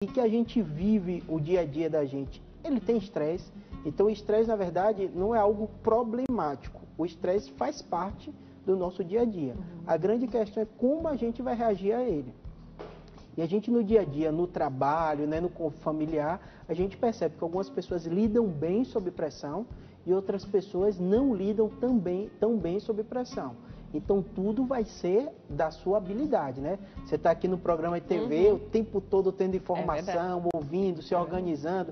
e que a gente vive o dia a dia da gente, ele tem estresse. Então o estresse, na verdade, não é algo problemático. O estresse faz parte do nosso dia a dia. A grande questão é como a gente vai reagir a ele. E a gente no dia a dia, no trabalho, né, no familiar, a gente percebe que algumas pessoas lidam bem sob pressão e outras pessoas não lidam tão bem sob pressão. Então tudo vai ser da sua habilidade, né? Você está aqui no programa de TV o tempo todo tendo informação, ouvindo, se organizando.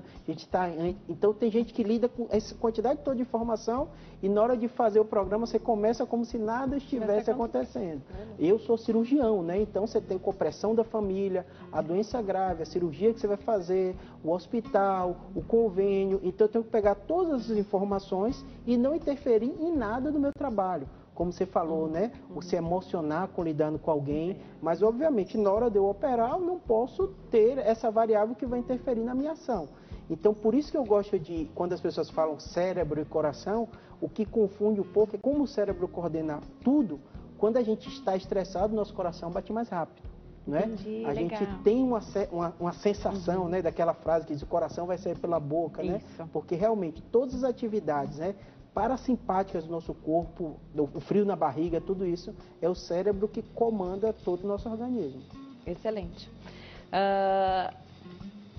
Então tem gente que lida com essa quantidade toda de informação e na hora de fazer o programa você começa como se nada estivesse acontecendo. Eu sou cirurgião, né? Então você tem compressão da família, a doença grave, a cirurgia que você vai fazer, o hospital, o convênio. Então eu tenho que pegar todas as informações e não interferir em nada do meu trabalho. Como você falou, né? Se emocionar com lidando com alguém, mas obviamente na hora de eu operar eu não posso ter essa variável que vai interferir na minha ação. Então por isso que eu gosto de, quando as pessoas falam cérebro e coração, o que confunde um pouco é como o cérebro coordena tudo. Quando a gente está estressado, nosso coração bate mais rápido. Né? Entendi, a legal. gente tem uma sensação, né, daquela frase que diz o coração vai sair pela boca, né? Porque realmente todas as atividades, né, parasimpáticas do nosso corpo, o frio na barriga, tudo isso é o cérebro que comanda todo o nosso organismo. Excelente.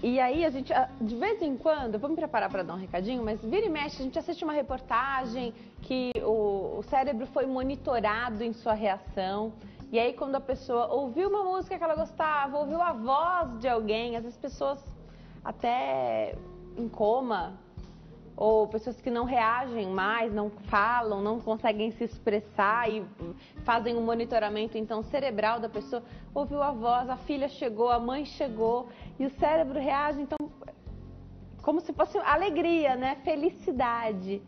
E aí a gente, de vez em quando, eu vou me preparar para dar um recadinho, mas vira e mexe, a gente assiste uma reportagem que o cérebro foi monitorado em sua reação. E aí quando a pessoa ouviu uma música que ela gostava, ouviu a voz de alguém, às vezes pessoas até em coma, ou pessoas que não reagem mais, não falam, não conseguem se expressar e fazem um monitoramento então cerebral da pessoa, ouviu a voz, a filha chegou, a mãe chegou e o cérebro reage então como se fosse alegria, né? Felicidade.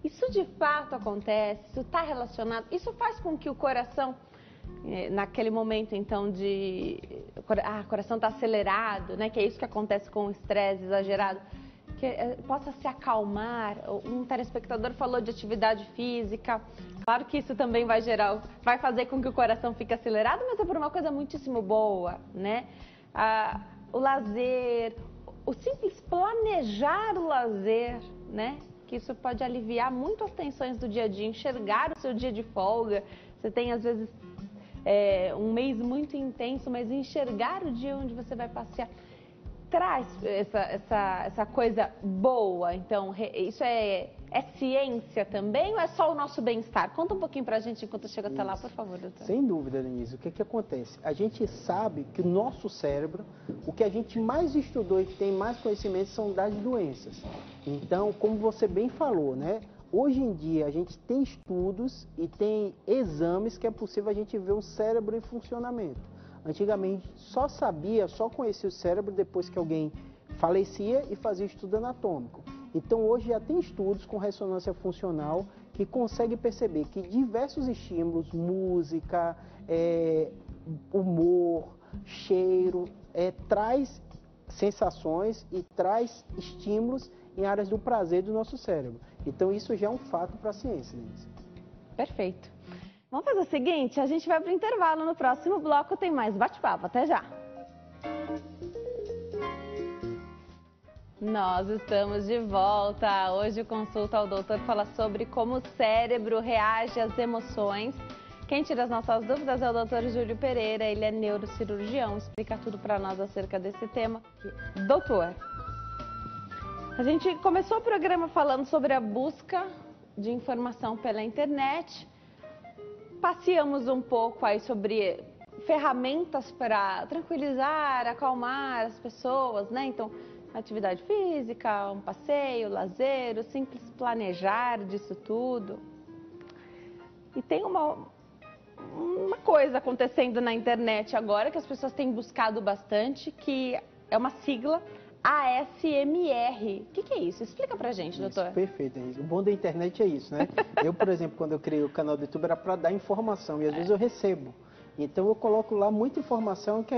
Isso de fato acontece, isso está relacionado, isso faz com que o coração, naquele momento então o coração está acelerado, né? Que é isso que acontece com o estresse exagerado, que possa se acalmar. Um telespectador falou de atividade física. Claro que isso também vai fazer com que o coração fique acelerado, mas é por uma coisa muitíssimo boa, né? O lazer, o simples planejar o lazer, né? Que isso pode aliviar muito as tensões do dia a dia, enxergar o seu dia de folga. Você tem às vezes um mês muito intenso, mas enxergar o dia onde você vai passear traz essa coisa boa. Então, isso é ciência também ou é só o nosso bem-estar? Conta um pouquinho pra gente enquanto eu chego até lá, por favor, doutor. Sem dúvida, Denise. O que acontece? A gente sabe que o nosso cérebro, o que a gente mais estudou e que tem mais conhecimento são das doenças. Então, como você bem falou, né? Hoje em dia a gente tem estudos e tem exames que é possível a gente ver o cérebro em funcionamento. Antigamente só conhecia o cérebro depois que alguém falecia e fazia estudo anatômico. Então hoje já tem estudos com ressonância funcional que conseguem perceber que diversos estímulos, música, humor, cheiro, traz sensações e traz estímulos em áreas do prazer do nosso cérebro. Então isso já é um fato para a ciência, Denise. Perfeito. Vamos fazer o seguinte, a gente vai para o intervalo, no próximo bloco tem mais bate-papo, até já! Nós estamos de volta, hoje o Consulta ao Doutor fala sobre como o cérebro reage às emoções. Quem tira as nossas dúvidas é o Dr. Júlio Pereira, ele é neurocirurgião, explica tudo para nós acerca desse tema. Doutor, a gente começou o programa falando sobre a busca de informação pela internet. Passeamos um pouco aí sobre ferramentas para tranquilizar, acalmar as pessoas, né? Então, atividade física, um passeio, lazer, o simples planejar disso tudo. E tem uma coisa acontecendo na internet agora que as pessoas têm buscado bastante, que é uma sigla ASMR. O que é isso? Explica pra gente, doutor. Perfeito, Henrique. O bom da internet é isso, né? Eu, por exemplo, quando eu criei o canal do YouTube, era para dar informação e às vezes eu recebo. Então eu coloco lá muita informação que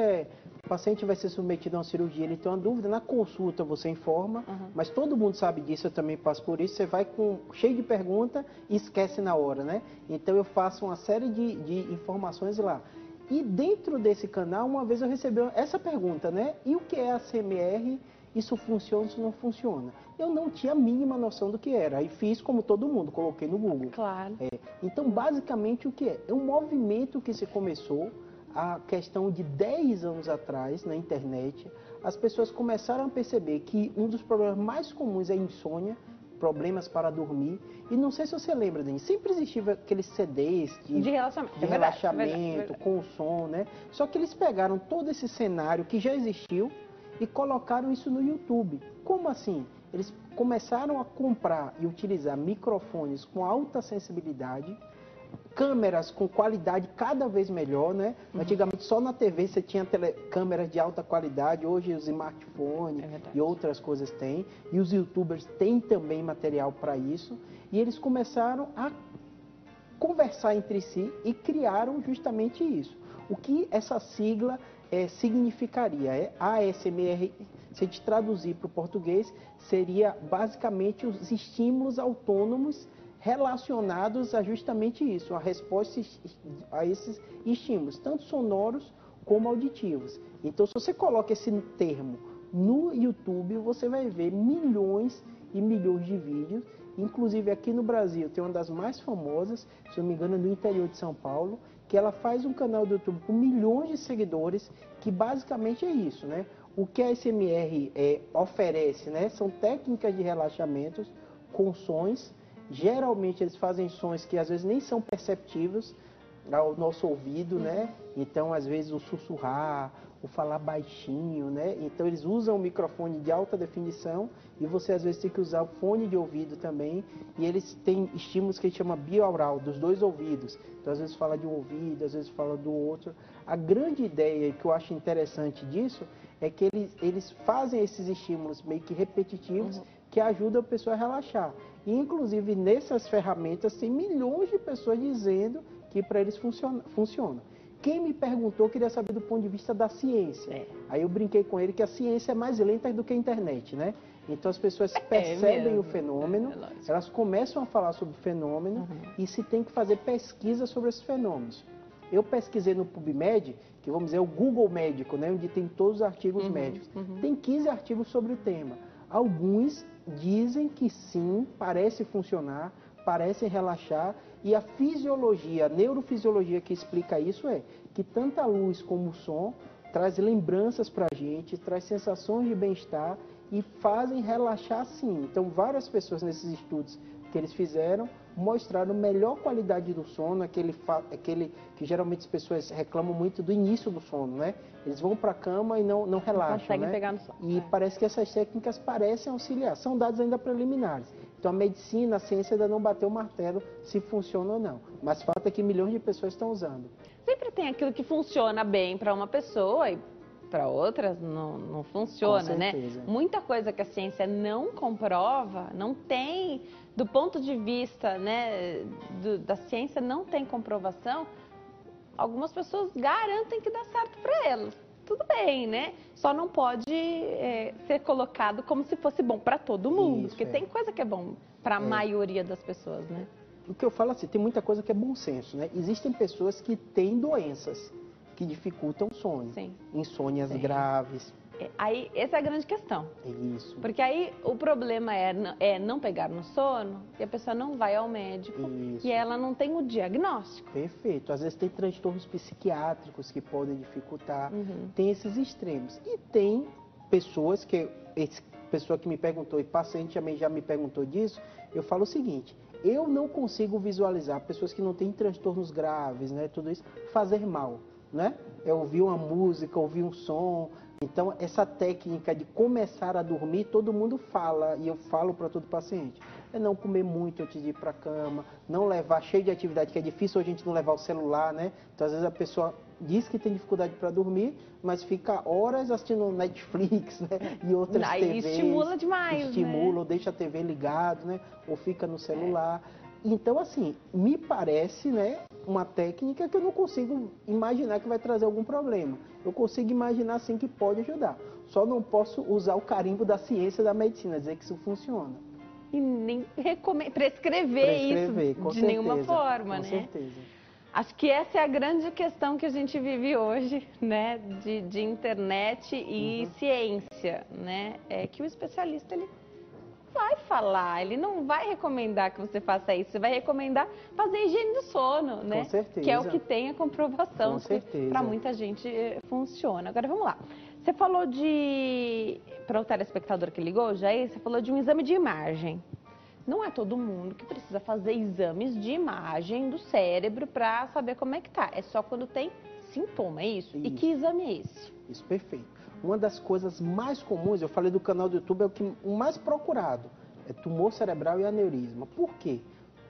o paciente vai ser submetido a uma cirurgia, ele tem uma dúvida, na consulta você informa, mas todo mundo sabe disso, eu também passo por isso, você vai cheio de pergunta e esquece na hora, né? Então eu faço uma série de informações lá. E dentro desse canal, uma vez eu recebi essa pergunta, né? E o que é ACMR? Isso funciona, isso não funciona? Eu não tinha a mínima noção do que era. Aí fiz como todo mundo, coloquei no Google. Claro. Então, basicamente, o que é? É um movimento que se começou a questão de 10 anos atrás na internet. As pessoas começaram a perceber que um dos problemas mais comuns é a insônia, problemas para dormir. E não sei se você lembra, Denis, sempre existiam aqueles CDs de relaxamento, relaxamento com som, né? Só que eles pegaram todo esse cenário que já existiu e colocaram isso no YouTube. Como assim? Eles começaram a comprar e utilizar microfones com alta sensibilidade, câmeras com qualidade cada vez melhor, né? Antigamente só na TV você tinha câmeras de alta qualidade, hoje os smartphones e outras coisas têm, e os youtubers têm também material para isso, e eles começaram a conversar entre si e criaram justamente isso. O que essa sigla significaria? É ASMR, se a gente traduzir para o português, seria basicamente os estímulos autônomos relacionados a justamente isso, a resposta a esses estímulos, tanto sonoros como auditivos. Então, se você coloca esse termo no YouTube, você vai ver milhões e milhões de vídeos. Inclusive aqui no Brasil tem uma das mais famosas, se não me engano, no interior de São Paulo, que ela faz um canal do YouTube com milhões de seguidores, que basicamente é isso, né? O que a ASMR oferece, né? São técnicas de relaxamentos com sons. Geralmente eles fazem sons que às vezes nem são perceptíveis ao nosso ouvido, né? Então, às vezes, o sussurrar, o falar baixinho, né? Então, eles usam o microfone de alta definição e você, às vezes, tem que usar o fone de ouvido também. E eles têm estímulos que a gente chama biaural, dos dois ouvidos. Então, às vezes, fala de um ouvido, às vezes, fala do outro. A grande ideia que eu acho interessante disso é que eles fazem esses estímulos meio que repetitivos que ajudam a pessoa a relaxar. E, inclusive, nessas ferramentas, tem milhões de pessoas dizendo que para eles funciona. Quem me perguntou queria saber do ponto de vista da ciência. Aí eu brinquei com ele que a ciência é mais lenta do que a internet, né? Então as pessoas percebem o fenômeno, elas começam a falar sobre o fenômeno e se tem que fazer pesquisa sobre esses fenômenos. Eu pesquisei no PubMed, que vamos dizer é o Google médico, né? Onde tem todos os artigos médicos. Tem 15 artigos sobre o tema. Alguns dizem que sim, parece funcionar, parecem relaxar, e a fisiologia, a neurofisiologia que explica isso é que tanto a luz como o som traz lembranças para a gente, traz sensações de bem-estar e fazem relaxar sim. Então, várias pessoas nesses estudos que eles fizeram mostraram melhor qualidade do sono, aquele que geralmente as pessoas reclamam muito do início do sono, né? Eles vão para a cama e não relaxam, não conseguem né? pegar no sono. E parece que essas técnicas parecem auxiliar. São dados ainda preliminares. Então, a medicina, a ciência ainda não bateu o martelo se funciona ou não. Mas o fato é que milhões de pessoas estão usando. Sempre tem aquilo que funciona bem para uma pessoa e para outras não funciona, né? Muita coisa que a ciência não comprova, não tem, do ponto de vista, né, da ciência não tem comprovação, algumas pessoas garantem que dá certo para elas. Tudo bem, né? Só não pode ser colocado como se fosse bom para todo mundo, porque tem coisa que é bom para a maioria das pessoas, né? O que eu falo assim, tem muita coisa que é bom senso, né? Existem pessoas que têm doenças que dificultam o sono, insônias graves. Aí, essa é a grande questão. Isso. Porque aí o problema é não pegar no sono e a pessoa não vai ao médico e ela não tem o diagnóstico. Perfeito. Às vezes tem transtornos psiquiátricos que podem dificultar, tem esses extremos. E tem pessoas pessoa que me perguntou, e paciente também já me perguntou disso, eu falo o seguinte, eu não consigo visualizar pessoas que não têm transtornos graves, né, tudo isso, fazer mal, né? É ouvir uma música, ouvir um som. Então, essa técnica de começar a dormir, todo mundo fala, e eu falo para todo paciente, é não comer muito antes de ir para a cama, não levar cheio de atividade, que é difícil a gente não levar o celular, né? Então, às vezes a pessoa diz que tem dificuldade para dormir, mas fica horas assistindo Netflix, né? E outras TVs. Aí estimula demais, estimula, né? ou deixa a TV ligado, né? Ou fica no celular. Então, assim, me parece, né, uma técnica que eu não consigo imaginar que vai trazer algum problema. Eu consigo imaginar, assim, que pode ajudar. Só não posso usar o carimbo da ciência e da medicina, dizer que isso funciona. E nem prescrever isso de nenhuma forma, com né? certeza. Acho que essa é a grande questão que a gente vive hoje, né, de internet e ciência, né, é que o especialista, ele vai falar, ele não vai recomendar que você faça isso, você vai recomendar fazer higiene do sono, né, Com certeza. que é o que tem a comprovação, Com certeza. para muita gente funciona. Agora, vamos lá, você falou para o telespectador que ligou, Jair, você falou de um exame de imagem. Não é todo mundo que precisa fazer exames de imagem do cérebro para saber como é que tá. É só quando tem sintoma, é isso? E que exame é esse? Isso, perfeito. Uma das coisas mais comuns, eu falei do canal do YouTube, é o mais procurado. É tumor cerebral e aneurisma. Por quê?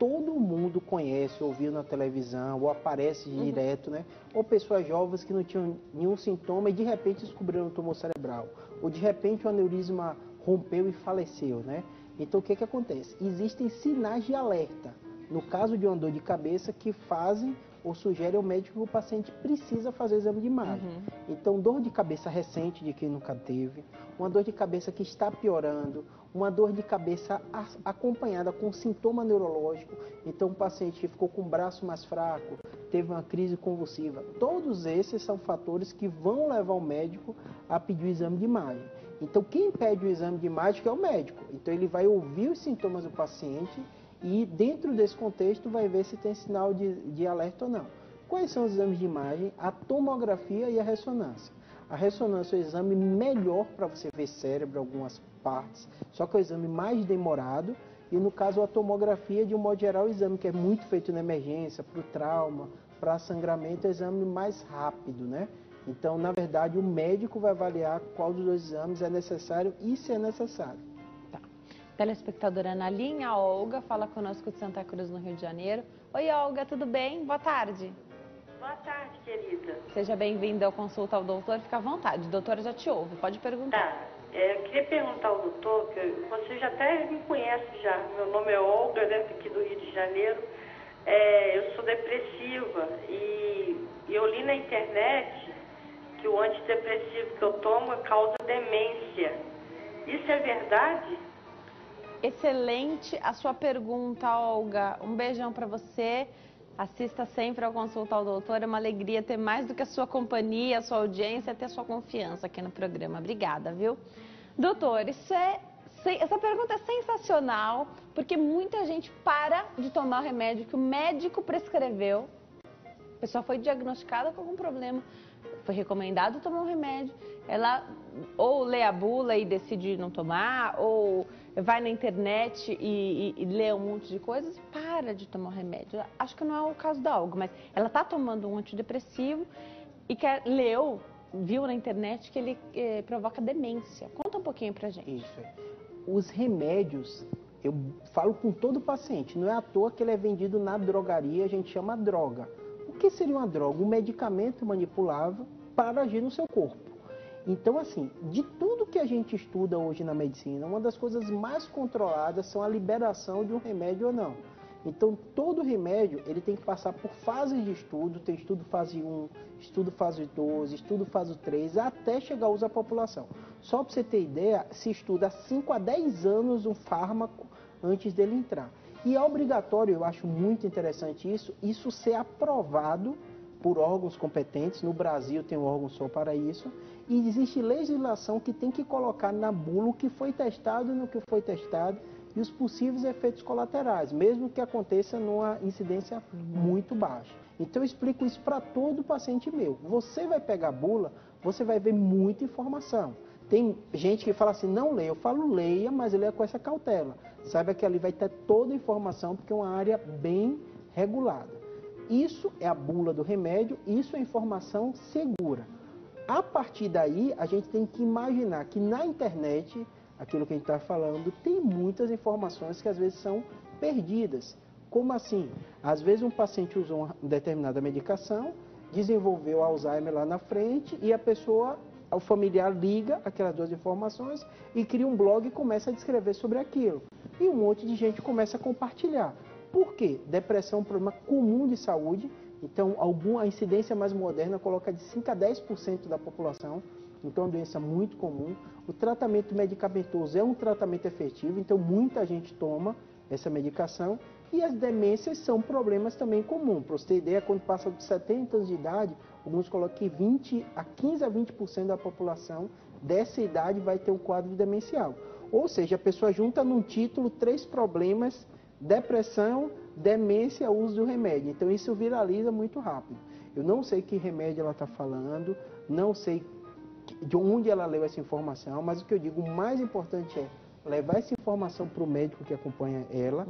Todo mundo conhece, ouviu na televisão, ou aparece direto, né? Ou pessoas jovens que não tinham nenhum sintoma e de repente descobriram um tumor cerebral. Ou de repente o aneurisma rompeu e faleceu, né? Então, o que acontece? Existem sinais de alerta, no caso de uma dor de cabeça, que fazem ou sugerem ao médico que o paciente precisa fazer o exame de imagem. Então, dor de cabeça recente de quem nunca teve, uma dor de cabeça que está piorando, uma dor de cabeça acompanhada com sintoma neurológico, então o paciente que ficou com o braço mais fraco, teve uma crise convulsiva. Todos esses são fatores que vão levar o médico a pedir o exame de imagem. Então, quem pede o exame de imagem é o médico. Então, ele vai ouvir os sintomas do paciente e, dentro desse contexto, vai ver se tem sinal de alerta ou não. Quais são os exames de imagem? A tomografia e a ressonância. A ressonância é o exame melhor para você ver cérebro, algumas partes, só que é o exame mais demorado. E, no caso, a tomografia, de um modo geral, é o exame que é muito feito na emergência, para o trauma, para sangramento, é o exame mais rápido, né? Então, na verdade, o médico vai avaliar qual dos dois exames é necessário e se é necessário. Tá. Telespectadora na linha, a Olga, fala conosco de Santa Cruz, no Rio de Janeiro. Oi, Olga, tudo bem? Boa tarde. Boa tarde, querida. Seja bem-vinda ao Consulta ao Doutor. Fica à vontade, a doutora já te ouve, pode perguntar. Tá. Eu queria perguntar ao doutor, que você já até me conhece já. Meu nome é Olga, né, aqui do Rio de Janeiro. Eu sou depressiva e eu li na internet que o antidepressivo que eu tomo causa demência. Isso é verdade? Excelente a sua pergunta, Olga. Um beijão para você. Assista sempre ao Consulta ao Doutor. É uma alegria ter mais do que a sua companhia, a sua audiência, ter a sua confiança aqui no programa. Obrigada, viu? Doutor, essa pergunta é sensacional, porque muita gente para de tomar o remédio que o médico prescreveu. A pessoa foi diagnosticada com algum problema, foi recomendado tomar um remédio, ela ou lê a bula e decide não tomar, ou vai na internet e lê um monte de coisas e para de tomar o remédio. Acho que não é o caso da Olga, mas ela está tomando um antidepressivo e viu na internet que ele provoca demência. Conta um pouquinho pra gente. Isso. Os remédios, eu falo com todo paciente, não é à toa que ele é vendido na drogaria, a gente chama droga. O que seria uma droga? Um medicamento manipulável para agir no seu corpo. Então, assim, de tudo que a gente estuda hoje na medicina, uma das coisas mais controladas são a liberação de um remédio ou não. Então, todo remédio, ele tem que passar por fases de estudo, tem estudo fase 1, estudo fase 2, estudo fase 3, até chegar ao uso à população. Só para você ter ideia, se estuda há 5 a 10 anos um fármaco antes dele entrar. E é obrigatório, eu acho muito interessante isso ser aprovado por órgãos competentes. No Brasil tem um órgão só para isso. E existe legislação que tem que colocar na bula o que foi testado e no que foi testado e os possíveis efeitos colaterais, mesmo que aconteça numa incidência muito baixa. Então eu explico isso para todo paciente meu. Você vai pegar a bula, você vai ver muita informação. Tem gente que fala assim, não leia. Eu falo leia, mas leia com essa cautela. Saiba que ali vai ter toda a informação, porque é uma área bem regulada. Isso é a bula do remédio, isso é informação segura. A partir daí, a gente tem que imaginar que na internet, aquilo que a gente está falando, tem muitas informações que às vezes são perdidas. Como assim? Às vezes um paciente usou uma determinada medicação, desenvolveu Alzheimer lá na frente e a pessoa, o familiar liga aquelas duas informações e cria um blog e começa a descrever sobre aquilo. E um monte de gente começa a compartilhar. Por quê? Depressão é um problema comum de saúde, então a incidência mais moderna coloca de 5 a 10% da população, então é uma doença muito comum. O tratamento medicamentoso é um tratamento efetivo, então muita gente toma essa medicação E as demências são problemas também comuns. Para você ter ideia, quando passa de 70 anos de idade, alguns colocam que 15 a 20% da população dessa idade vai ter um quadro demencial. Ou seja, a pessoa junta num título 3 problemas: depressão, demência, uso do remédio. Então isso viraliza muito rápido. Eu não sei que remédio ela está falando, não sei de onde ela leu essa informação, mas o que eu digo, o mais importante é levar essa informação para o médico que acompanha ela.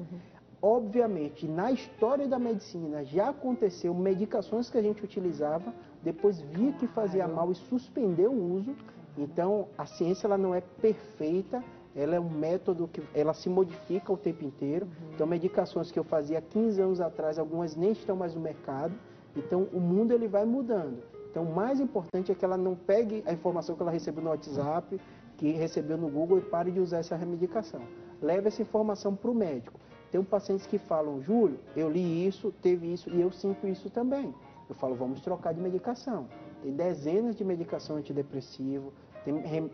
Obviamente, na história da medicina já aconteceu medicações que a gente utilizava, depois via que fazia mal e suspendeu o uso. Então, a ciência ela não é perfeita, ela é um método que ela se modifica o tempo inteiro. Então, medicações que eu fazia 15 anos atrás, algumas nem estão mais no mercado. Então, o mundo ele vai mudando. Então, o mais importante é que ela não pegue a informação que ela recebeu no WhatsApp, que recebeu no Google, e pare de usar essa medicação. Leve essa informação para o médico. Tem pacientes que falam: Júlio, eu li isso, teve isso e eu sinto isso também. Eu falo: vamos trocar de medicação. Tem dezenas de medicação antidepressivo, tem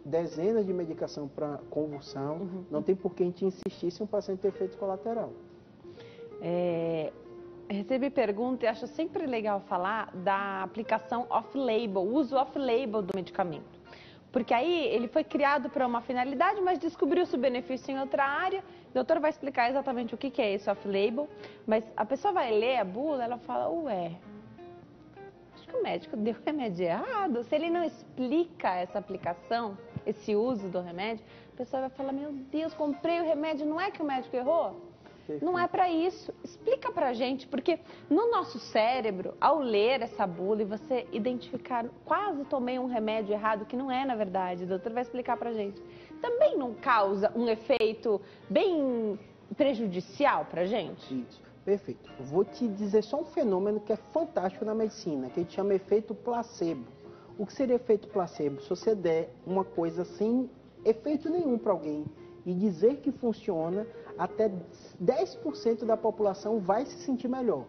dezenas de medicação para convulsão. Não tem por que a gente insistir se um paciente tem efeito colateral. Recebi pergunta e acho sempre legal falar da aplicação off-label, uso off-label do medicamento. Porque aí ele foi criado para uma finalidade, mas descobriu-se o benefício em outra área. O doutor vai explicar exatamente o que é esse off-label, mas a pessoa vai ler a bula, ela fala: ué, acho que o médico deu o remédio errado. Se ele não explica essa aplicação, esse uso do remédio, a pessoa vai falar: meu Deus, comprei o remédio, não é que o médico errou? Não é para isso. Explica pra gente, porque no nosso cérebro, ao ler essa bula e você identificar, quase tomei um remédio errado, que não é na verdade, o doutor vai explicar pra gente, também não causa um efeito bem prejudicial pra gente? Isso, perfeito. Eu vou te dizer só um fenômeno que é fantástico na medicina, que a gente chama efeito placebo. O que seria efeito placebo? Se você der uma coisa sem efeito nenhum para alguém e dizer que funciona, até 10% da população vai se sentir melhor.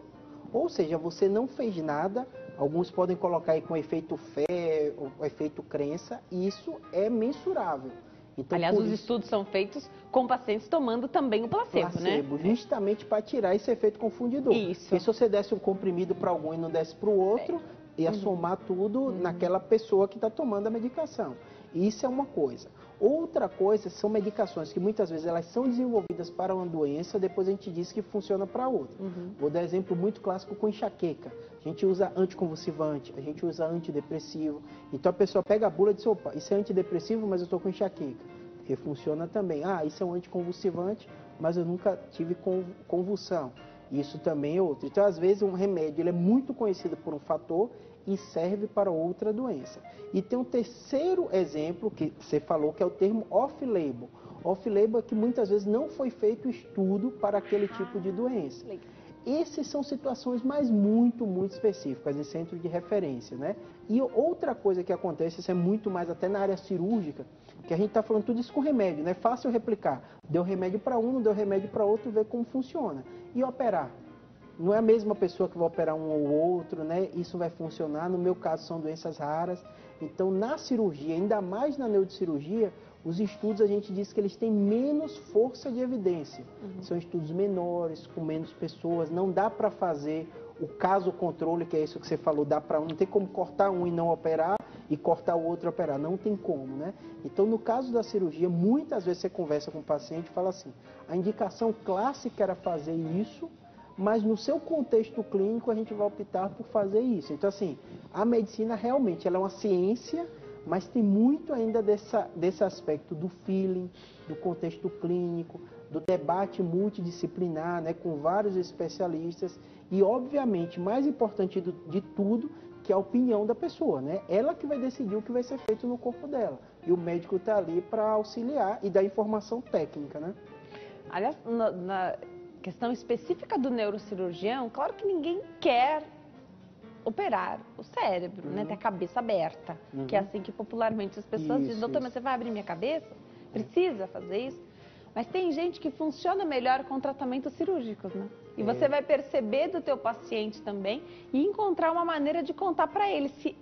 Ou seja, você não fez nada, alguns podem colocar aí com efeito fé, ou efeito crença, e isso é mensurável. Então, aliás, os estudos são feitos com pacientes tomando também o placebo, né? Justamente para tirar esse efeito confundidor. Isso. Porque se você desse um comprimido para algum e não desse para o outro, ia somar tudo naquela pessoa que está tomando a medicação. Isso é uma coisa. Outra coisa são medicações que muitas vezes elas são desenvolvidas para uma doença, depois a gente diz que funciona para outra. Vou dar exemplo muito clássico com enxaqueca. A gente usa anticonvulsivante, a gente usa antidepressivo. Então a pessoa pega a bula e diz: opa, isso é antidepressivo, mas eu estou com enxaqueca. Porque funciona também. Ah, isso é um anticonvulsivante, mas eu nunca tive convulsão. Isso também é outro. Então, às vezes, um remédio ele é muito conhecido por um fator e serve para outra doença. E tem um terceiro exemplo que você falou, que é o termo off-label. Off-label é que muitas vezes não foi feito estudo para aquele tipo de doença. Essas são situações muito específicas em centro de referência, né? E outra coisa que acontece, isso é muito mais até na área cirúrgica, que a gente está falando tudo isso com remédio, né? Fácil replicar. Deu remédio para um, não deu remédio para outro, ver como funciona. E operar? Não é a mesma pessoa que vai operar um ou outro, né? Isso vai funcionar. No meu caso, são doenças raras. Então, na cirurgia, ainda mais na neurocirurgia, os estudos a gente diz que eles têm menos força de evidência. São estudos menores, com menos pessoas. Não dá para fazer o caso controle, que é isso que você falou, dá para um, não tem como cortar um e não operar e cortar o outro e operar. Não tem como, né? Então, no caso da cirurgia, muitas vezes você conversa com o paciente e fala assim: a indicação clássica era fazer isso, mas no seu contexto clínico a gente vai optar por fazer isso. Então, assim, a medicina realmente ela é uma ciência, mas tem muito ainda desse aspecto do feeling, do contexto clínico, do debate multidisciplinar, né, com vários especialistas e, obviamente, mais importante de tudo, que é a opinião da pessoa, né? Ela que vai decidir o que vai ser feito no corpo dela. E o médico está ali para auxiliar e dar informação técnica, né? Aliás, na questão específica do neurocirurgião, claro que ninguém quer operar o cérebro, né? Ter a cabeça aberta, que é assim que popularmente as pessoas dizem: doutor, mas você vai abrir minha cabeça? Precisa fazer isso? Mas tem gente que funciona melhor com tratamentos cirúrgicos, né? E você vai perceber do teu paciente também e encontrar uma maneira de contar para ele se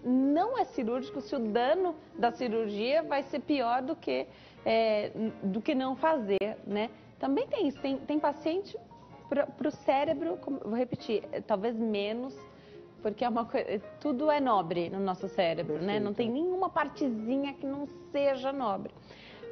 não é cirúrgico, se o dano da cirurgia vai ser pior do que não fazer, né? Também tem isso. Tem paciente para o cérebro, vou repetir, talvez menos, porque é uma coisa, tudo é nobre no nosso cérebro, né? Não tem nenhuma partezinha que não seja nobre.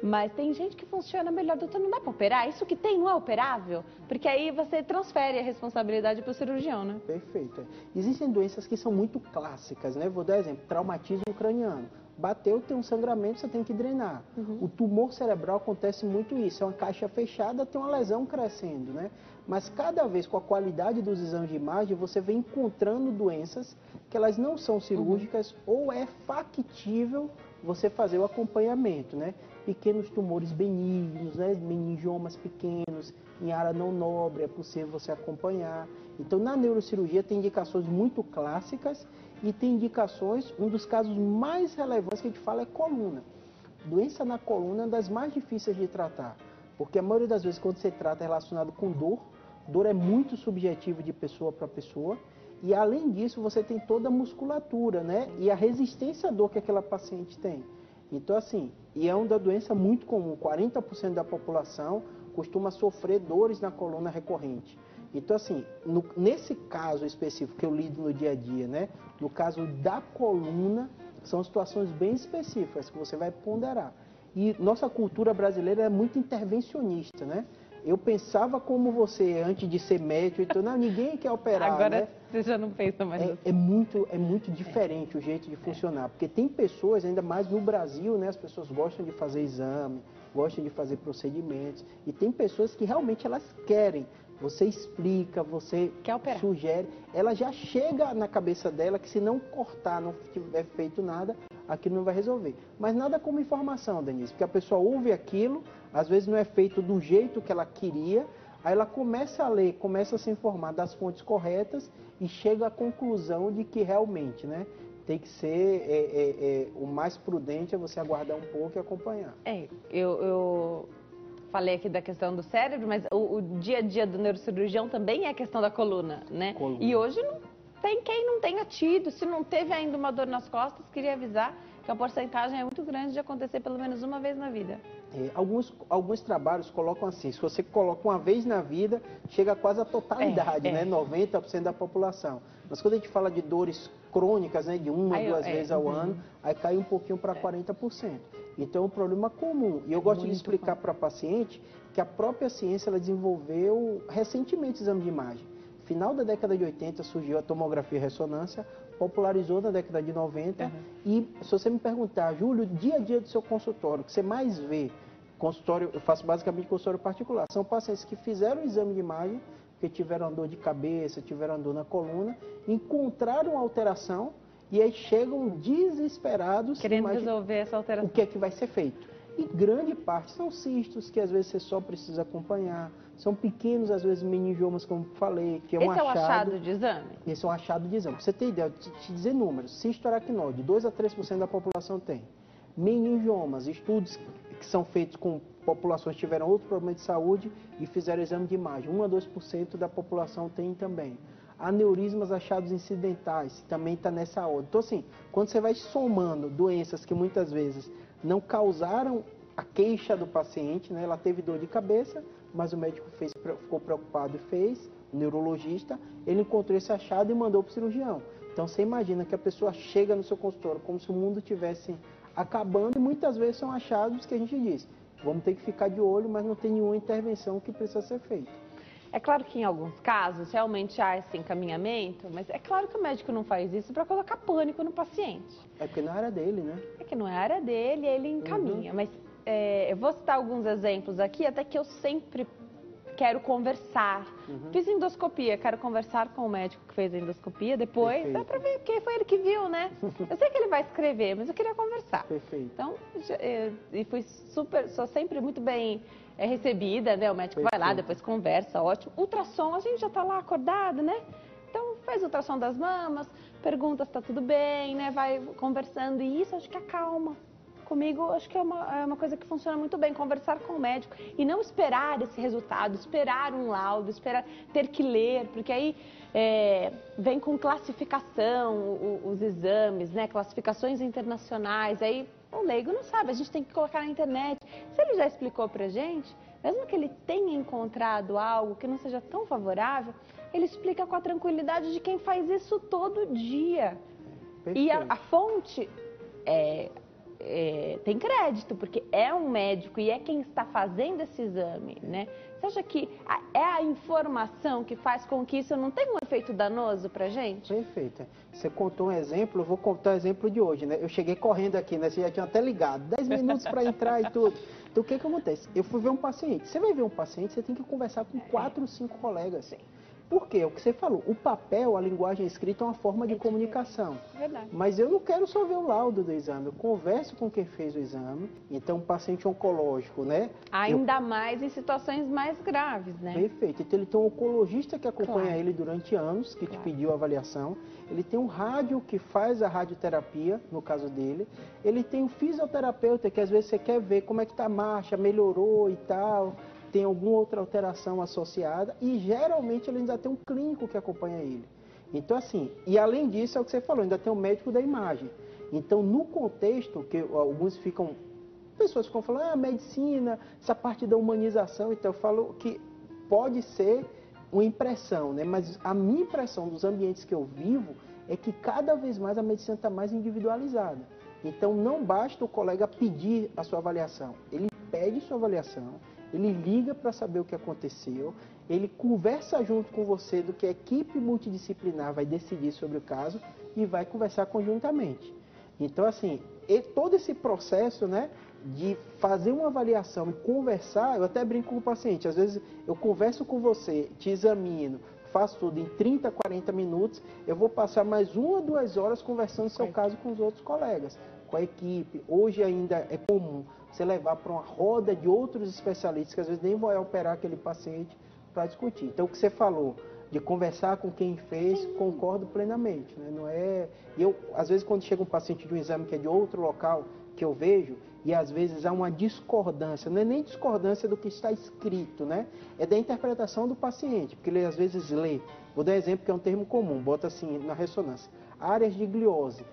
Mas tem gente que funciona melhor, doutor, não dá para operar? Isso que tem não é operável? Porque aí você transfere a responsabilidade para o cirurgião, né? Perfeito. Existem doenças que são muito clássicas, né? Vou dar exemplo, traumatismo craniano. Bateu, tem um sangramento, você tem que drenar. O tumor cerebral acontece muito isso, é uma caixa fechada, tem uma lesão crescendo, né? Mas cada vez com a qualidade dos exames de imagem, você vem encontrando doenças que elas não são cirúrgicas ou é factível você fazer o acompanhamento, né? Pequenos tumores benignos, né? Meningiomas pequenos, em área não nobre, é possível você acompanhar. Então, na neurocirurgia tem indicações muito clássicas e tem indicações, um dos casos mais relevantes que a gente fala é coluna. Doença na coluna é uma das mais difíceis de tratar, porque a maioria das vezes quando você trata é relacionado com dor é muito subjetivo de pessoa para pessoa, e além disso você tem toda a musculatura, né? E a resistência à dor que aquela paciente tem. Então assim, e é uma doença muito comum, 40% da população costuma sofrer dores na coluna recorrente. Então assim, nesse caso específico que eu lido no dia a dia, né? No caso da coluna, são situações bem específicas que você vai ponderar. E nossa cultura brasileira é muito intervencionista, né? Eu pensava como você, antes de ser médico, então, não, ninguém quer operar, agora né? você já não pensa mais assim. É muito diferente o jeito de funcionar, porque tem pessoas, ainda mais no Brasil, né? As pessoas gostam de fazer exame, gostam de fazer procedimentos, e tem pessoas que realmente elas querem. Você explica, você sugere, ela já chega na cabeça dela que se não cortar, não tiver feito nada, aquilo não vai resolver. Mas nada como informação, Denise, porque a pessoa ouve aquilo, às vezes não é feito do jeito que ela queria, aí ela começa a ler, começa a se informar das fontes corretas e chega à conclusão de que realmente, né, tem que ser o mais prudente é você aguardar um pouco e acompanhar. Eu falei aqui da questão do cérebro, mas o dia a dia do neurocirurgião também é a questão da coluna, né? E hoje não tem quem não tenha tido, se não teve ainda uma dor nas costas, queria avisar que a porcentagem é muito grande de acontecer pelo menos uma vez na vida. Alguns trabalhos colocam assim, se você coloca uma vez na vida, chega quase a totalidade, né? 90% da população. Mas quando a gente fala de dores crônicas, né, de uma, duas vezes ao ano, aí cai um pouquinho para 40%. Então é um problema comum. E eu gosto de explicar para a paciente que a própria ciência ela desenvolveu recentemente exame de imagem. Final da década de 80 surgiu a tomografia e ressonância, popularizou na década de 90. E se você me perguntar, Júlio, dia a dia do seu consultório, o que você mais vê, consultório, eu faço basicamente consultório particular, são pacientes que fizeram o exame de imagem, que tiveram dor de cabeça, tiveram dor na coluna, encontraram alteração e aí chegam desesperados querendo resolver essa alteração. O que é que vai ser feito? E grande parte são cistos que às vezes você só precisa acompanhar, são pequenos às vezes meningiomas, como falei, que é um achado. Esse é o achado de exame? Esse é um achado de exame. Pra você ter ideia, te dizer números, cisto aracnoide, 2 a 3% da população tem. Meningiomas, estudos que são feitos com populações que tiveram outro problema de saúde e fizeram exame de imagem, 1 a 2% da população tem também. Aneurismas achados incidentais, também está nessa ordem. Então, assim, quando você vai somando doenças que muitas vezes não causaram a queixa do paciente, né? Ela teve dor de cabeça, mas o médico ficou preocupado e fez, o neurologista, ele encontrou esse achado e mandou para o cirurgião. Então, você imagina que a pessoa chega no seu consultório como se o mundo estivesse acabando e muitas vezes são achados que a gente diz, vamos ter que ficar de olho, mas não tem nenhuma intervenção que precisa ser feita. É claro que em alguns casos realmente há esse encaminhamento, mas é claro que o médico não faz isso para colocar pânico no paciente. É porque não é área dele, né? É que não é área dele, ele encaminha. Mas eu vou citar alguns exemplos aqui, até que eu sempre quero conversar. Fiz endoscopia, quero conversar com o médico que fez a endoscopia depois, dá para ver, porque foi ele que viu, né? Eu sei que ele vai escrever, mas eu queria conversar. Perfeito. Então, e fui sou sempre muito bem recebida, né? O médico vai lá, depois conversa, ótimo. Ultrassom, a gente já tá lá acordado, né? Então, faz ultrassom das mamas, pergunta se tá tudo bem, né? Vai conversando e isso acho que acalma. Comigo, acho que é uma coisa que funciona muito bem, conversar com o médico e não esperar esse resultado, esperar um laudo, esperar ter que ler, porque aí vem com classificação os exames, né? Classificações internacionais, aí o leigo não sabe, a gente tem que colocar na internet. Se ele já explicou pra gente, mesmo que ele tenha encontrado algo que não seja tão favorável, ele explica com a tranquilidade de quem faz isso todo dia. E a fonte tem crédito, porque é um médico e é quem está fazendo esse exame, né? Você acha que é a informação que faz com que isso não tenha um efeito danoso pra gente? Perfeito. Você contou um exemplo, eu vou contar o exemplo de hoje, né? Eu cheguei correndo aqui, né? Você já tinha até ligado, 10 minutos para entrar e tudo. Então, o que acontece? Eu fui ver um paciente. Você vai ver um paciente, você tem que conversar com 4, 5 colegas. Sim. Por quê? O que você falou, o papel, a linguagem escrita é uma forma de comunicação. Verdade. Mas eu não quero só ver o laudo do exame, eu converso com quem fez o exame. Então, um paciente oncológico, né? Ainda mais em situações mais graves, né? Perfeito. Então, ele tem um oncologista que acompanha Claro. ele durante anos, que te pediu a avaliação. Ele tem um rádio que faz a radioterapia, no caso dele. Ele tem um fisioterapeuta que às vezes você quer ver como é que tá a marcha, melhorou e tal. Tem alguma outra alteração associada e geralmente ele ainda tem um clínico que acompanha ele. Então assim, e além disso é o que você falou, ainda tem um médico da imagem. Então no contexto que pessoas ficam falando, medicina, essa parte da humanização, então eu falo que pode ser uma impressão, né? Mas a minha impressão dos ambientes que eu vivo é que cada vez mais a medicina está mais individualizada. Então não basta o colega pedir a sua avaliação, ele pede sua avaliação, ele liga para saber o que aconteceu, ele conversa junto com você do que a equipe multidisciplinar vai decidir sobre o caso e vai conversar conjuntamente. Então, assim, todo esse processo, né, de fazer uma avaliação e conversar, eu até brinco com o paciente, às vezes eu converso com você, te examino, faço tudo em 30, 40 minutos, eu vou passar mais 1 ou 2 horas conversando seu caso com os outros colegas, com a equipe. Hoje ainda é comum você levar para uma roda de outros especialistas que às vezes nem vão operar aquele paciente para discutir. Então, o que você falou de conversar com quem fez, concordo plenamente, né? Não é... Eu, às vezes, quando chega um paciente de um exame que é de outro local, que eu vejo, e às vezes há uma discordância, não é nem discordância do que está escrito, né? É da interpretação do paciente, porque ele às vezes lê. Vou dar um exemplo que é um termo comum, bota assim na ressonância. Áreas de gliose.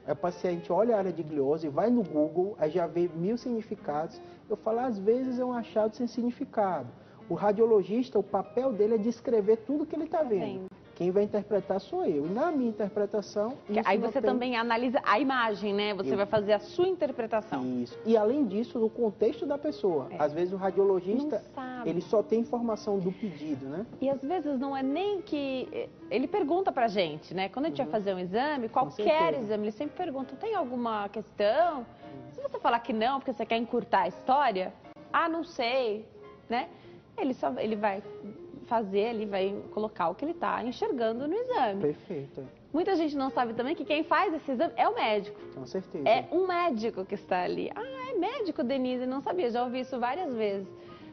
Aí o paciente olha a área de gliose, vai no Google, aí já vê 1000 significados. Eu falo, às vezes é um achado sem significado. O radiologista, o papel dele é descrever tudo que ele está vendo. Quem vai interpretar sou eu. E na minha interpretação... Aí você também analisa a imagem, né? Você vai fazer a sua interpretação. Isso. E além disso, no contexto da pessoa. Às vezes o radiologista, ele só tem informação do pedido, né? E às vezes não é nem que... Ele pergunta pra gente, né? Quando a gente vai fazer um exame, qualquer exame, ele sempre pergunta, tem alguma questão? Se você falar que não, porque você quer encurtar a história, não sei, né? Ele vai fazer, ele vai colocar o que ele está enxergando no exame. Perfeito. Muita gente não sabe também que quem faz esse exame é o médico. Com certeza. É um médico que está ali. É médico, Denise, não sabia, já ouvi isso várias vezes.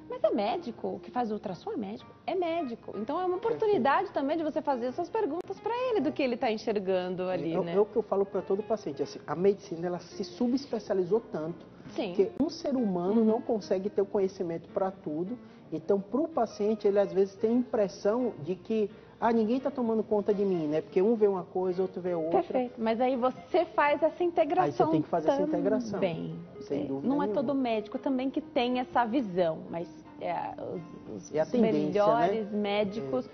Mas é médico, o que faz o ultrassom é médico? É médico. Então é uma oportunidade também de você fazer essas perguntas para ele do que ele está enxergando ali, né? É o que eu falo para todo paciente, assim, a medicina ela se subespecializou tanto, que um ser humano não consegue ter o conhecimento para tudo. Então, para o paciente, ele às vezes tem a impressão de que ninguém está tomando conta de mim, né? Porque um vê uma coisa, outro vê outra. Perfeito, mas aí você faz essa integração. Aí você tem que fazer essa integração. Sem dúvida não nenhuma. É todo médico também que tem essa visão, mas os melhores médicos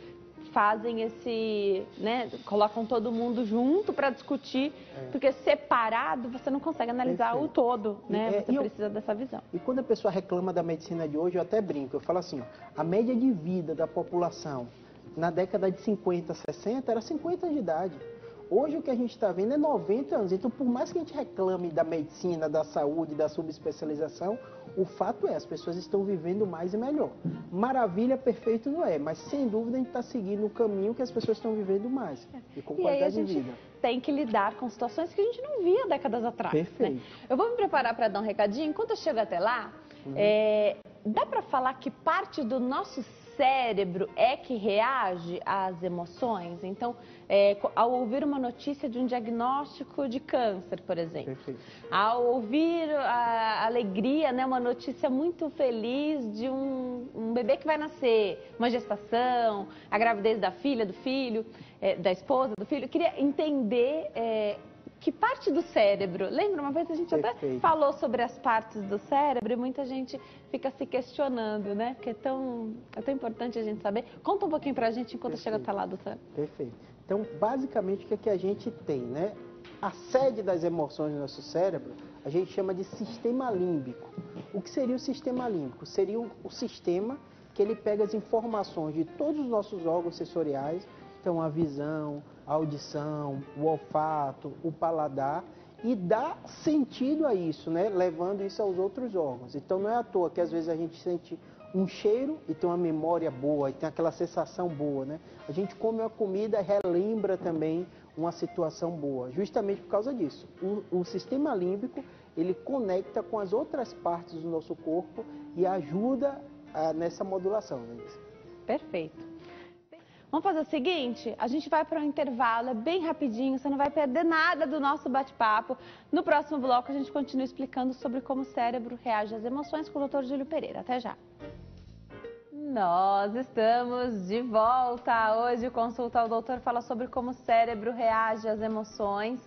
fazem esse, né? Colocam todo mundo junto para discutir, porque separado você não consegue analisar o todo, né? Você precisa dessa visão. E quando a pessoa reclama da medicina de hoje, eu até brinco, eu falo assim, a média de vida da população na década de 50, 60 era 50 anos de idade. Hoje o que a gente está vendo é 90 anos. Então, por mais que a gente reclame da medicina, da saúde, da subespecialização, o fato é, as pessoas estão vivendo mais e melhor. Maravilha, perfeito não é, mas sem dúvida a gente está seguindo o caminho que as pessoas estão vivendo mais e com qualidade de vida. Tem que lidar com situações que a gente não via décadas atrás. Perfeito. Né? Eu vou me preparar para dar um recadinho. Enquanto eu chego até lá, dá para falar que parte do nosso cérebro é que reage às emoções? Então, ao ouvir uma notícia de um diagnóstico de câncer, por exemplo, ao ouvir a alegria, né, uma notícia muito feliz de um bebê que vai nascer, uma gestação, a gravidez da filha, do filho, da esposa, do filho, eu queria entender que parte do cérebro? Lembra uma vez a gente até falou sobre as partes do cérebro e muita gente fica se questionando, né? Porque é tão importante a gente saber. Conta um pouquinho pra gente enquanto chega até lá, doutor. Perfeito. Então, basicamente, o que é que a gente tem, né? A sede das emoções no nosso cérebro, a gente chama de sistema límbico. O que seria o sistema límbico? Seria o sistema que ele pega as informações de todos os nossos órgãos sensoriais, então a visão, a audição, o olfato, o paladar, e dá sentido a isso, né? Levando isso aos outros órgãos. Então não é à toa que às vezes a gente sente um cheiro e tem uma memória boa, e tem aquela sensação boa, né? A gente come uma comida e relembra também uma situação boa, justamente por causa disso. O sistema límbico, ele conecta com as outras partes do nosso corpo e ajuda nessa modulação, né? Perfeito. Vamos fazer o seguinte, a gente vai para um intervalo, é bem rapidinho, você não vai perder nada do nosso bate-papo. No próximo bloco a gente continua explicando sobre como o cérebro reage às emoções com o Dr. Júlio Pereira. Até já. Nós estamos de volta. Hoje o Consulta ao Doutor fala sobre como o cérebro reage às emoções.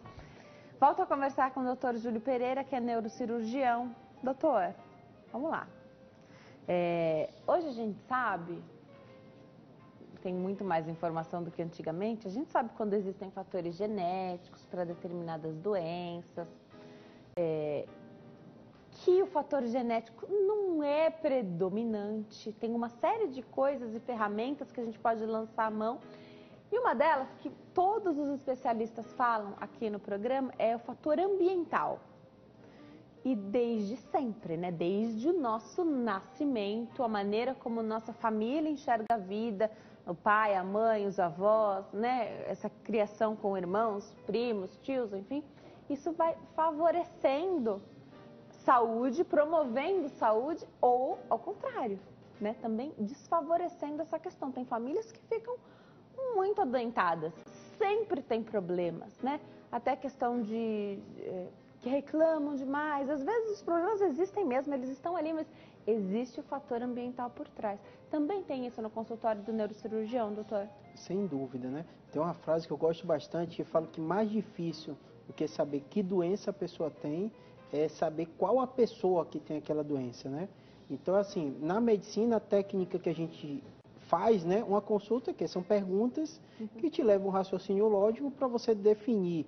Volto a conversar com o Dr. Júlio Pereira, que é neurocirurgião. Doutor, vamos lá. Hoje a gente sabe, tem muito mais informação do que antigamente, a gente sabe quando existem fatores genéticos para determinadas doenças, que o fator genético não é predominante, tem uma série de coisas e ferramentas que a gente pode lançar a mão, e uma delas que todos os especialistas falam aqui no programa é o fator ambiental. E desde sempre, né? Desde o nosso nascimento, a maneira como nossa família enxerga a vida, o pai, a mãe, os avós, né? Essa criação com irmãos, primos, tios, enfim, isso vai favorecendo saúde, promovendo saúde ou, ao contrário, né? Também desfavorecendo essa questão. Tem famílias que ficam muito adoentadas, sempre tem problemas, né? Até questão de... que reclamam demais. Às vezes os problemas existem mesmo, eles estão ali, mas existe o fator ambiental por trás. Também tem isso no consultório do neurocirurgião, doutor? Sem dúvida, né? Tem uma frase que eu gosto bastante que fala que mais difícil do que saber que doença a pessoa tem é saber qual a pessoa que tem aquela doença, né? Então, assim, na medicina, a técnica que a gente faz, né, uma consulta, que são perguntas que te levam um raciocínio lógico para você definir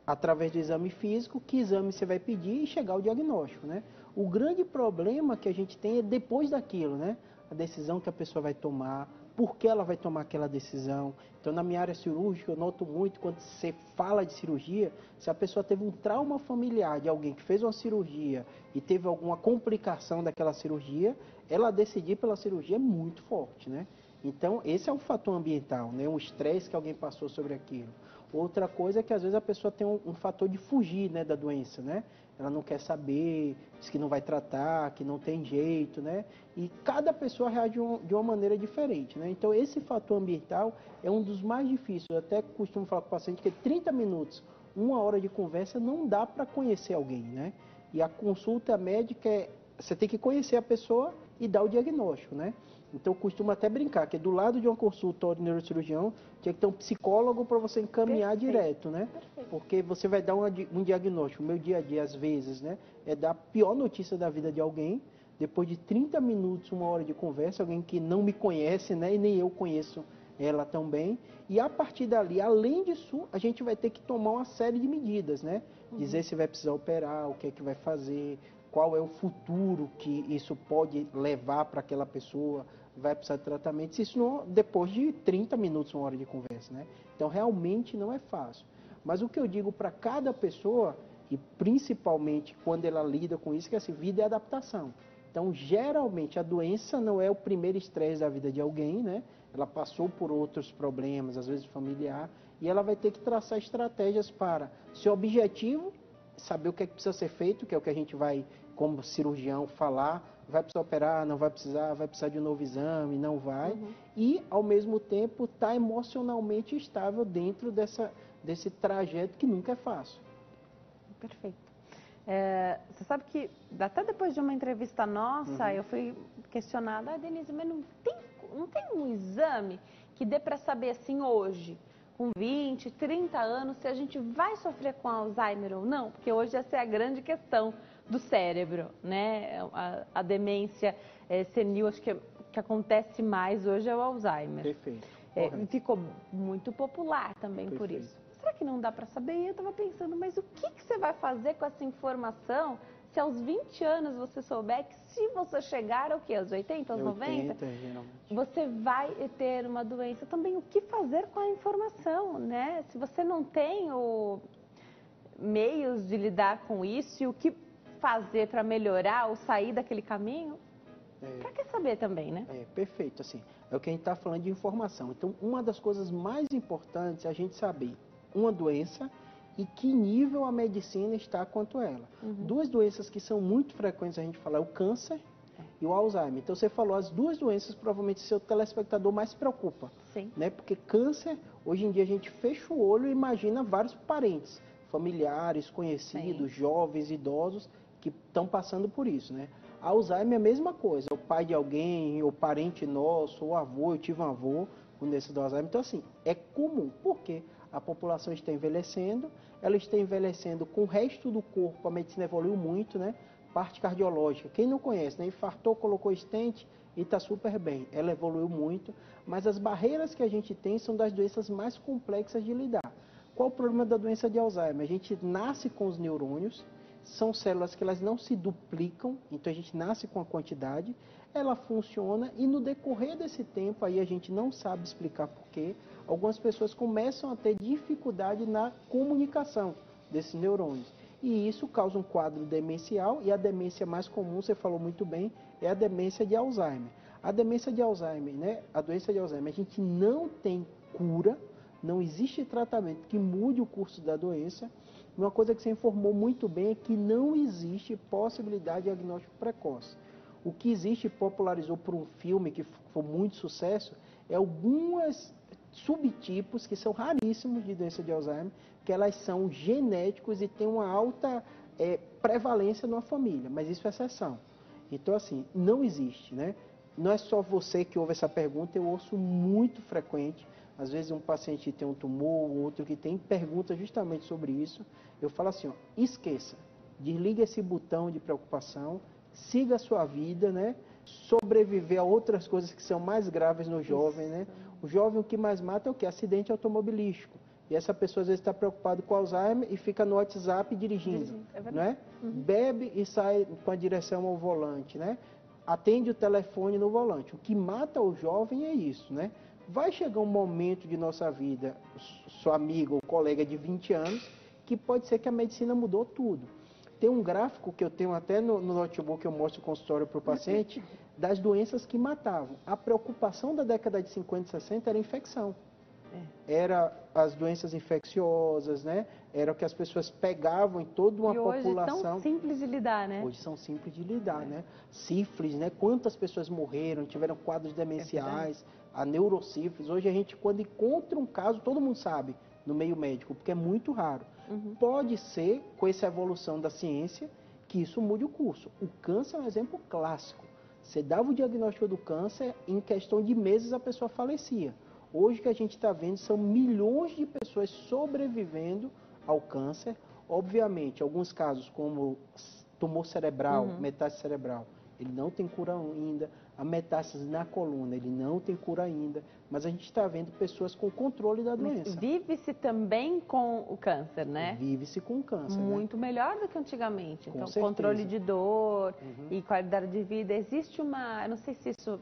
através do exame físico, que exame você vai pedir e chegar ao diagnóstico, né? O grande problema que a gente tem é depois daquilo, né? A decisão que a pessoa vai tomar, por que ela vai tomar aquela decisão. Então, na minha área cirúrgica, eu noto muito quando você fala de cirurgia, se a pessoa teve um trauma familiar de alguém que fez uma cirurgia e teve alguma complicação daquela cirurgia, ela decidir pela cirurgia é muito forte, né? Então, esse é um fator ambiental, né? Um estresse que alguém passou sobre aquilo. Outra coisa é que às vezes a pessoa tem um fator de fugir, né, da doença, né? Ela não quer saber, diz que não vai tratar, que não tem jeito, né? E cada pessoa reage de uma maneira diferente, né? Então esse fator ambiental é um dos mais difíceis. Eu até costumo falar com o paciente que 30 minutos, 1 hora de conversa não dá para conhecer alguém, né? E a consulta médica você tem que conhecer a pessoa e dar o diagnóstico, né? Então eu costumo até brincar que do lado de uma consulta de neurocirurgião tinha que ter um psicólogo para você encaminhar direto, né? Porque você vai dar um diagnóstico. O meu dia a dia, às vezes, né, é dar a pior notícia da vida de alguém, depois de 30 minutos, 1 hora de conversa, alguém que não me conhece, né, e nem eu conheço ela tão bem. E a partir dali, além disso, a gente vai ter que tomar uma série de medidas, né? Dizer se vai precisar operar, o que é que vai fazer, qual é o futuro que isso pode levar para aquela pessoa, vai precisar de tratamento, isso não, depois de 30 minutos, 1 hora de conversa, né? Então, realmente não é fácil. Mas o que eu digo para cada pessoa, e principalmente quando ela lida com isso, que é assim, vida é adaptação. Então, geralmente, a doença não é o primeiro estresse da vida de alguém, né? Ela passou por outros problemas, às vezes familiar, e ela vai ter que traçar estratégias para seu objetivo, saber o que é que precisa ser feito, que é o que a gente vai, como cirurgião, falar, vai precisar operar, não vai precisar de um novo exame, não vai, e, ao mesmo tempo, estar emocionalmente estável dentro desse trajeto que nunca é fácil. Perfeito. Você sabe que, até depois de uma entrevista nossa, eu fui questionada, Denise, mas não tem um exame que dê para saber, assim, hoje, com 20, 30 anos, se a gente vai sofrer com Alzheimer ou não, porque hoje essa é a grande questão do cérebro, né? A demência senil, acho que acontece mais hoje é o Alzheimer. Perfeito. Ficou muito popular também por isso. Será que não dá para saber? E eu estava pensando, mas o que você vai fazer com essa informação se aos 20 anos você souber que se você chegar ao quê? Aos 80, aos 90, geralmente. você vai ter uma doença. Também o que fazer com a informação, né? Se você não tem meios de lidar com isso e o que fazer para melhorar ou sair daquele caminho, para que saber também, né? Perfeito, assim, é o que a gente está falando de informação. Então, uma das coisas mais importantes é a gente saber uma doença e que nível a medicina está quanto a ela. Duas doenças que são muito frequentes a gente falar é o câncer e o Alzheimer. Então, você falou as duas doenças, provavelmente seu telespectador mais se preocupa. Sim. Né? Porque câncer, hoje em dia a gente fecha o olho e imagina vários parentes, familiares, conhecidos, jovens, idosos, que estão passando por isso, né? Alzheimer é a mesma coisa, o pai de alguém, ou parente nosso, ou avô, eu tive um avô com doença do Alzheimer. Então, assim, é comum, porque a população está envelhecendo, ela está envelhecendo com o resto do corpo, a medicina evoluiu muito, né? Parte cardiológica, quem não conhece, né? Infartou, colocou stent e está super bem, ela evoluiu muito, mas as barreiras que a gente tem são das doenças mais complexas de lidar. Qual o problema da doença de Alzheimer? A gente nasce com os neurônios, são células que elas não se duplicam, então a gente nasce com a quantidade, ela funciona e no decorrer desse tempo, aí a gente não sabe explicar porquê, algumas pessoas começam a ter dificuldade na comunicação desses neurônios. E isso causa um quadro demencial e a demência mais comum, você falou muito bem, é a demência de Alzheimer. A demência de Alzheimer, né? A doença de Alzheimer, a gente não tem cura, não existe tratamento que mude o curso da doença. Uma coisa que você informou muito bem é que não existe possibilidade de diagnóstico precoce. O que existe, popularizou por um filme que foi muito sucesso, é alguns subtipos que são raríssimos de doença de Alzheimer, que elas são genéticos e têm uma alta prevalência numa família, mas isso é exceção. Então, assim, não existe, né? Não é só você que ouve essa pergunta, eu ouço muito frequente. Às vezes um paciente tem um tumor, outro que tem pergunta justamente sobre isso. Eu falo assim, ó, esqueça, desliga esse botão de preocupação, siga a sua vida, né? Sobreviver a outras coisas que são mais graves no jovem, né? O jovem o que mais mata é o quê? Acidente automobilístico. E essa pessoa às vezes está preocupada com Alzheimer e fica no WhatsApp dirigindo, não é? Bebe e sai com a direção ao volante, né? Atende o telefone no volante. O que mata o jovem é isso, né? Vai chegar um momento de nossa vida, sua amiga ou colega de 20 anos, que pode ser que a medicina mudou tudo. Tem um gráfico que eu tenho até no notebook, eu mostro o consultório para o paciente, das doenças que matavam. A preocupação da década de 50 e 60 era infecção. Era as doenças infecciosas, né? Era o que as pessoas pegavam em toda uma população. Hoje são simples de lidar, né? Hoje são simples de lidar, né? Sífilis, né? Quantas pessoas morreram, tiveram quadros demenciais, a neurosífilis. Hoje a gente, quando encontra um caso, todo mundo sabe, no meio médico, porque é muito raro. Pode ser, com essa evolução da ciência, que isso mude o curso. O câncer é um exemplo clássico. Você dava o diagnóstico do câncer, em questão de meses a pessoa falecia. Hoje o que a gente está vendo são milhões de pessoas sobrevivendo ao câncer. Obviamente, alguns casos como tumor cerebral, metástase cerebral, ele não tem cura ainda. A metástase na coluna, ele não tem cura ainda. Mas a gente está vendo pessoas com controle da doença. Vive-se também com o câncer, né? Vive-se com câncer, muito melhor do que antigamente. Com Então, certeza. Controle de dor e qualidade de vida. Existe uma... Eu não sei se isso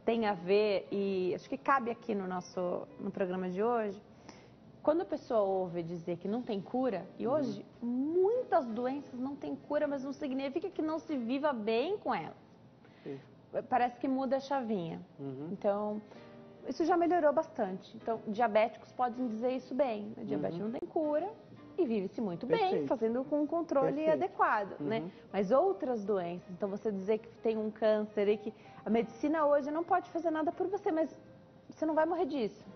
tem a ver, e acho que cabe aqui no programa de hoje, quando a pessoa ouve dizer que não tem cura, e hoje muitas doenças não têm cura, mas não significa que não se viva bem com elas. Parece que muda a chavinha. Então, isso já melhorou bastante. Então, diabéticos podem dizer isso bem. O diabetes não tem cura e vive-se muito bem, fazendo com um controle adequado, né? Mas outras doenças, então você dizer que tem um câncer e que a medicina hoje não pode fazer nada por você, mas você não vai morrer disso.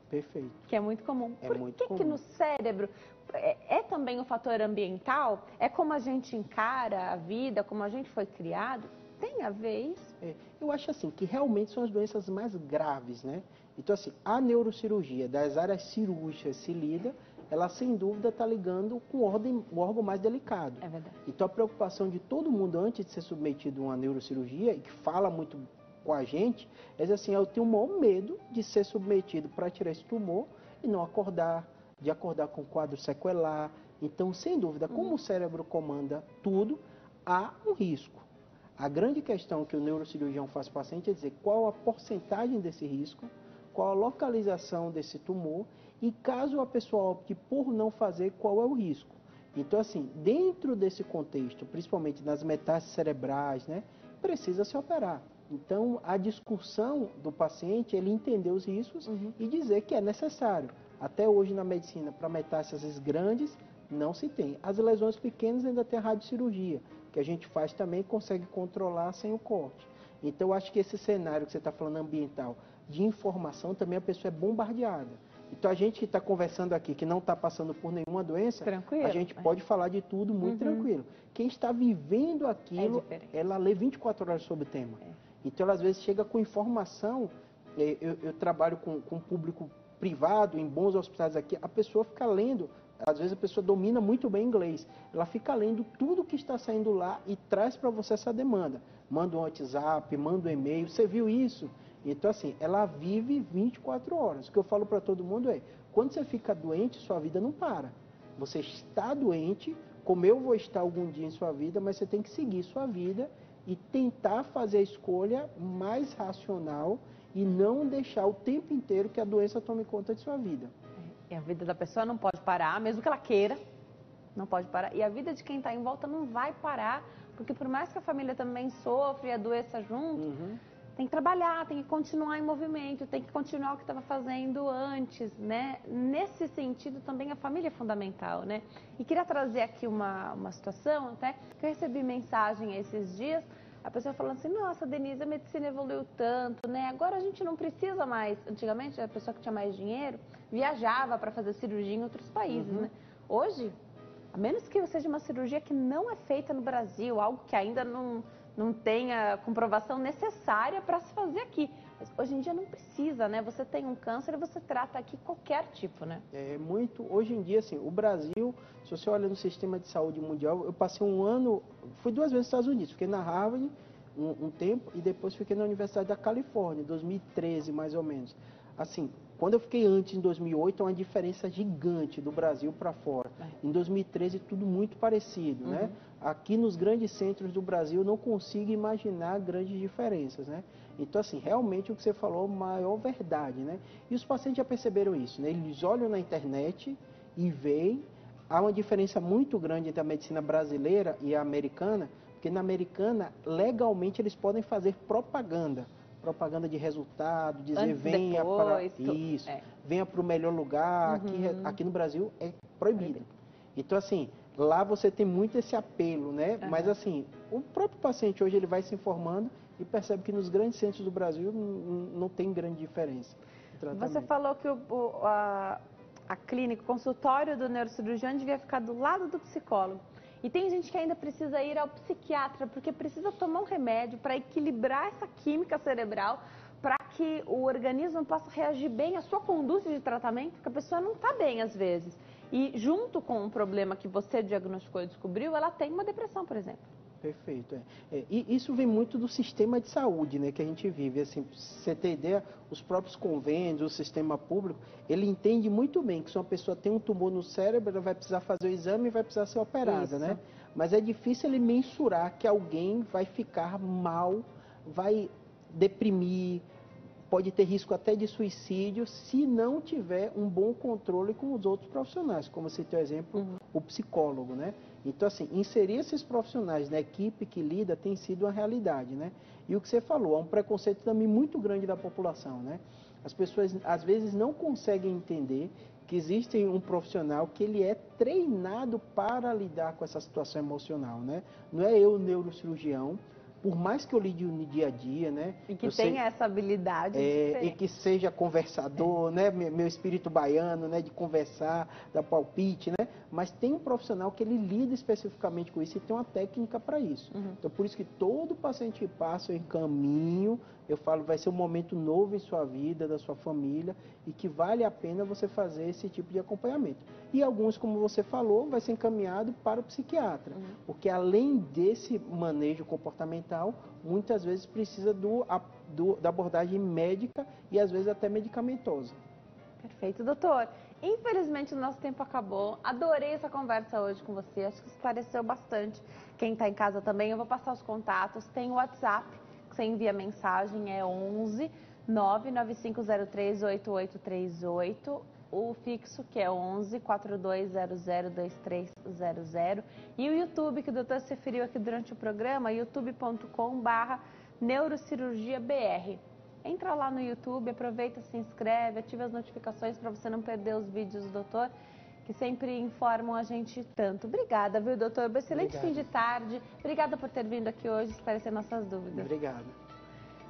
Perfeito. Que é muito comum. Por que no cérebro é também o fator ambiental? É como a gente encara a vida, como a gente foi criado? Tem a ver isso? Eu acho assim, que realmente são as doenças mais graves, né? Então, assim, a neurocirurgia das áreas cirúrgicas se lida, ela sem dúvida está ligando com o órgão mais delicado. É verdade. Então, a preocupação de todo mundo antes de ser submetido a uma neurocirurgia, e que fala muito com a gente, é dizer assim, eu tenho o maior medo de ser submetido para tirar esse tumor e não acordar, de acordar com quadro sequelar. Então, sem dúvida, como o cérebro comanda tudo, há um risco. A grande questão que o neurocirurgião faz para o paciente é dizer qual a porcentagem desse risco, qual a localização desse tumor e, caso a pessoa opte por não fazer, qual é o risco. Então, assim, dentro desse contexto, principalmente nas metástases cerebrais, né, precisa se operar. Então, a discussão do paciente, ele entender os riscos e dizer que é necessário. Até hoje, na medicina, para metástases grandes, não se tem. As lesões pequenas ainda tem a radiocirurgia, que a gente faz também e consegue controlar sem o corte. Então, eu acho que esse cenário que você está falando ambiental, de informação, também a pessoa é bombardeada. Então, a gente que está conversando aqui, que não está passando por nenhuma doença, a gente pode falar de tudo muito tranquilo. Quem está vivendo aquilo, ela lê 24 horas sobre o tema. Então, ela às vezes chega com informação, eu trabalho com público privado, em bons hospitais aqui, a pessoa fica lendo, às vezes a pessoa domina muito bem inglês, ela fica lendo tudo que está saindo lá e traz para você essa demanda. Manda um WhatsApp, manda um e-mail, você viu isso? Então, assim, ela vive 24 horas. O que eu falo para todo mundo é, quando você fica doente, sua vida não para. Você está doente, como eu vou estar algum dia em sua vida, mas você tem que seguir sua vida e tentar fazer a escolha mais racional e não deixar o tempo inteiro que a doença tome conta de sua vida. E a vida da pessoa não pode parar, mesmo que ela queira, não pode parar. E a vida de quem está em volta não vai parar, porque por mais que a família também sofra e adoeça junto, tem que trabalhar, tem que continuar em movimento, tem que continuar o que estava fazendo antes, né? Nesse sentido, também a família é fundamental, né? E queria trazer aqui uma situação, até, que eu recebi mensagem esses dias, a pessoa falando assim, nossa, Denise, a medicina evoluiu tanto, né? Agora a gente não precisa mais. Antigamente, a pessoa que tinha mais dinheiro viajava para fazer cirurgia em outros países, né? Hoje, a menos que seja uma cirurgia que não é feita no Brasil, algo que ainda não tenha comprovação necessária para se fazer aqui. Mas hoje em dia não precisa, né? Você tem um câncer e você trata aqui qualquer tipo, né? Hoje em dia, assim, o Brasil, se você olha no sistema de saúde mundial, eu passei um ano, fui 2 vezes nos Estados Unidos, fiquei na Harvard um tempo e depois fiquei na Universidade da Califórnia, em 2013 mais ou menos. Assim, quando eu fiquei antes, em 2008, é uma diferença gigante do Brasil para fora. Em 2013, tudo muito parecido, né? Aqui nos grandes centros do Brasil, eu não consigo imaginar grandes diferenças, né? Então, assim, realmente o que você falou é a maior verdade, né? E os pacientes já perceberam isso, né? Eles olham na internet e veem. Há uma diferença muito grande entre a medicina brasileira e a americana, porque na americana, legalmente, eles podem fazer propaganda de resultado, dizer venha para isso, venha para o melhor lugar. Aqui no Brasil é proibido. Então, assim, lá você tem muito esse apelo, né? Mas, assim, o próprio paciente hoje ele vai se informando e percebe que nos grandes centros do Brasil não tem grande diferença. Você falou que a clínica, o consultório do neurocirurgião devia ficar do lado do psicólogo. E tem gente que ainda precisa ir ao psiquiatra, porque precisa tomar um remédio para equilibrar essa química cerebral, para que o organismo possa reagir bem à sua conduta de tratamento, porque a pessoa não está bem às vezes. E junto com um problema que você diagnosticou e descobriu, ela tem uma depressão, por exemplo. Perfeito. E isso vem muito do sistema de saúde, né, que a gente vive. Assim, pra você ter ideia, os próprios convênios, o sistema público, ele entende muito bem que se uma pessoa tem um tumor no cérebro, ela vai precisar fazer o exame e vai precisar ser operada, né? Mas é difícil ele mensurar que alguém vai ficar mal, vai deprimir, pode ter risco até de suicídio se não tiver um bom controle com os outros profissionais, como você tem o exemplo, o psicólogo, né? Então, assim, inserir esses profissionais na equipe que lida tem sido uma realidade, né? E o que você falou, há um preconceito também muito grande da população, né? As pessoas, às vezes, não conseguem entender que existe um profissional que ele é treinado para lidar com essa situação emocional, né? Não é eu, neurocirurgião, por mais que eu lide no dia a dia, né? E que tenha essa habilidade. E que seja conversador, né? Meu espírito baiano, né? De conversar, dar palpite, né? Mas tem um profissional que ele lida especificamente com isso e tem uma técnica para isso. Então, por isso que todo paciente que passa, eu encaminho, eu falo, vai ser um momento novo em sua vida, da sua família, e que vale a pena você fazer esse tipo de acompanhamento. E alguns, como você falou, vai ser encaminhado para o psiquiatra, porque além desse manejo comportamental, muitas vezes precisa da abordagem médica e às vezes até medicamentosa. Perfeito, doutor. Infelizmente o nosso tempo acabou. Adorei essa conversa hoje com você. Acho que esclareceu bastante. Quem está em casa também, eu vou passar os contatos. Tem o WhatsApp, que você envia mensagem, é 11 99503 8838. O fixo, que é 11 4200 2300. E o YouTube, que o doutor se referiu aqui durante o programa, youtube.com/neurocirurgiabr. Entra lá no YouTube, aproveita, se inscreve, ativa as notificações para você não perder os vídeos do doutor, que sempre informam a gente tanto. Obrigada, viu, doutor? Um excelente fim de tarde. Obrigada por ter vindo aqui hoje esclarecer nossas dúvidas. Obrigado.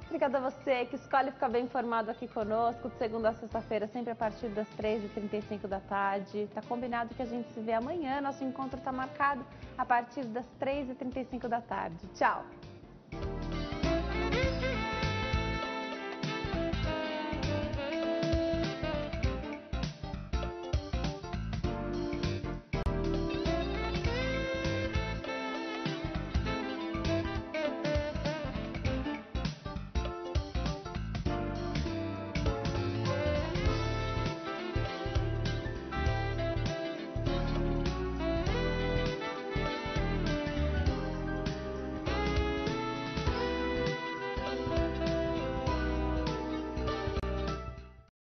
Obrigada a você que escolhe ficar bem informado aqui conosco, de segunda a sexta-feira, sempre a partir das 3h35 da tarde. Tá combinado que a gente se vê amanhã. Nosso encontro está marcado a partir das 3h35 da tarde. Tchau!